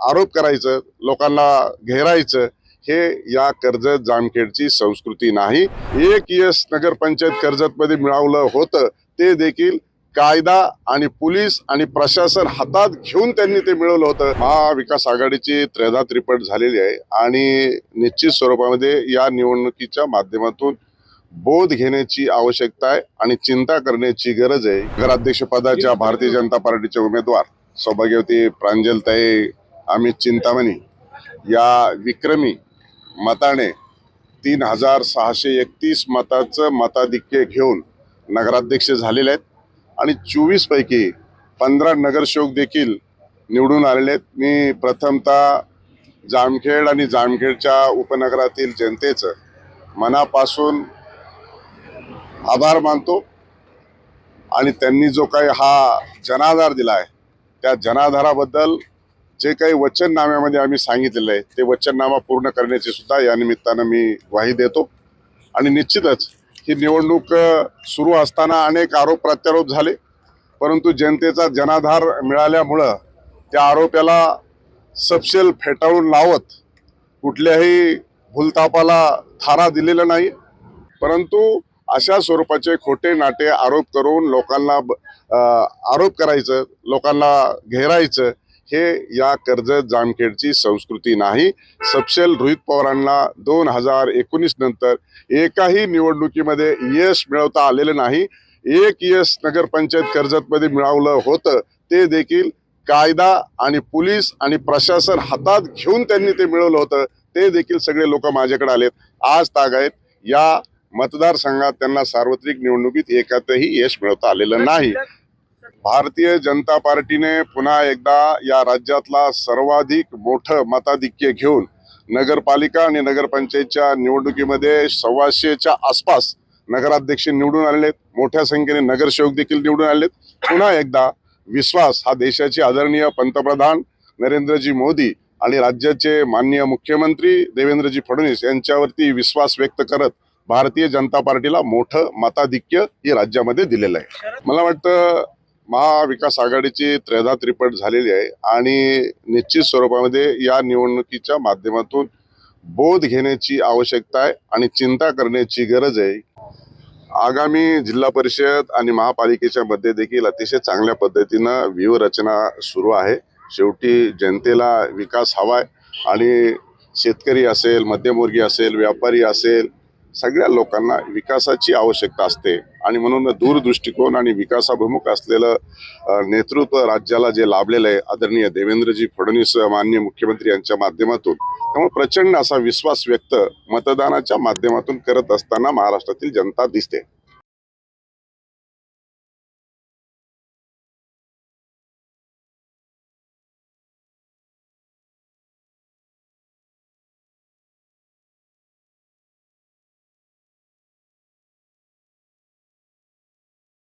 आरोप करायचं, लोकांना घेरायचं, हे या कर्जत जामखेडची संस्कृती नाही। एक यश नगरपंचायत कर्जतमध्ये मिळवलं होतं, ते देखील कायदा आणि पोलीस आणि प्रशासन हातात घेऊन त्यांनी ते मिळवलं होतं। महाविकास आघाडीची त्रयदा त्रिपट झालेली आहे आणि निश्चित स्वरूपामध्ये या निवडणुकीच्या माध्यमातून बोध घेण्याची आवश्यकता आहे आणि चिंता करण्याची गरज आहे। नगराध्यक्ष पदाच्या भारतीय जनता पार्टीचे उमेदवार सौभाग्यवती प्रांजलताई अमित चिंतामणी या विक्रमी मताने 3631 मताचं मताधिक्य घेऊन नगराध्यक्ष झालेले आहेत आणि 24 पैकी 15 नगरसेवक देखील निवडून आलेले आहेत। मी प्रथमतः जामखेड आणि जामखेडच्या उपनगरातील जनतेचं मनापासून आभार मानतो आणि त्यांनी जो काही हा जनाधार दिला आहे, त्या जनाधाराबद्दल जे काही वचननाम्यामध्ये आम्ही सांगितलेलं आहे, ते वचननामा पूर्ण करण्याची सुद्धा या निमित्तानं मी ग्वाही देतो। आणि निश्चितच ही निवडणूक सुरू असताना अनेक आरोप प्रत्यारोप झाले, परंतु जनतेचा जनाधार मिळाल्यामुळं त्या आरोपाला सपशेल फेटाळून लावत कुठल्याही भूलतापाला थारा दिलेला नाही, परंतु अशा स्वरूपाचे खोटे नाटे आरोप करून लोकांना आरोप करायचं, लोकांना घेरायचं, हे या कर्जत जामखेडची संस्कृती नाही। सपशेल रोहित पवारांना 2019 नंतर एकाही निवडणुकीमध्ये यश मिळवता आलेलं नाही। एक यश नगरपंचायत कर्जतमध्ये मिळवलं होतं, ते देखील कायदा आणि पोलीस आणि प्रशासन हातात घेऊन त्यांनी ते मिळवलं होतं। ते देखील सगळे लोक माझ्याकडे आलेत, आज तागायत या मतदारसंघात त्यांना सार्वत्रिक निवडणुकीत एकातही यश मिळवता आलेलं नाही। भारतीय जनता पार्टीने पुन्हा एकदा या राज्यातला सर्वाधिक मोठं मताधिक्य घेऊन नगरपालिका आणि नगरपंचायतच्या निवडणुकीमध्ये 125च्या आसपास नगराध्यक्ष निवडून आलेले आहेत, मोठ्या संख्येने नगरसेवक देखील निवडून आलेत। पुन्हा एकदा विश्वास हा देशाचे आदरणीय पंतप्रधान नरेंद्रजी मोदी आणि राज्याचे माननीय मुख्यमंत्री देवेंद्रजी फडणवीस यांच्यावरती विश्वास व्यक्त करत भारतीय जनता पार्टीला मोठं मताधिक्य हे राज्यामध्ये दिलेलं आहे। मला वाटतं महाविकास आघाडीची त्रयदा त्रिपट झालेली आहे आणि निश्चित स्वरूपामध्ये या निवडणुकीच्या माध्यमातून बोध घेण्याची आवश्यकता आहे आणि चिंता करण्याची गरज आहे। आगामी जिल्हा परिषद आणि महापालिकेच्या मध्ये देखील अतिशय चांगल्या पद्धतीनं व्यूहरचना सुरू आहे। शेवटी जनतेला विकास हवाय आणि शेतकरी असेल, मध्यमवर्गीय असेल, व्यापारी असेल, सगळ्या लोकांना विकासाची आवश्यकता असते आणि म्हणून दूरदृष्टिकोन आणि विकासाभिमुख असलेलं नेतृत्व राज्याला जे लाभलेलं आहे आदरणीय देवेंद्रजी फडणवीस माननीय मुख्यमंत्री यांच्या माध्यमातून, त्यामुळे प्रचंड असा विश्वास व्यक्त मतदानाच्या माध्यमातून करत असताना महाराष्ट्रातील जनता दिसते।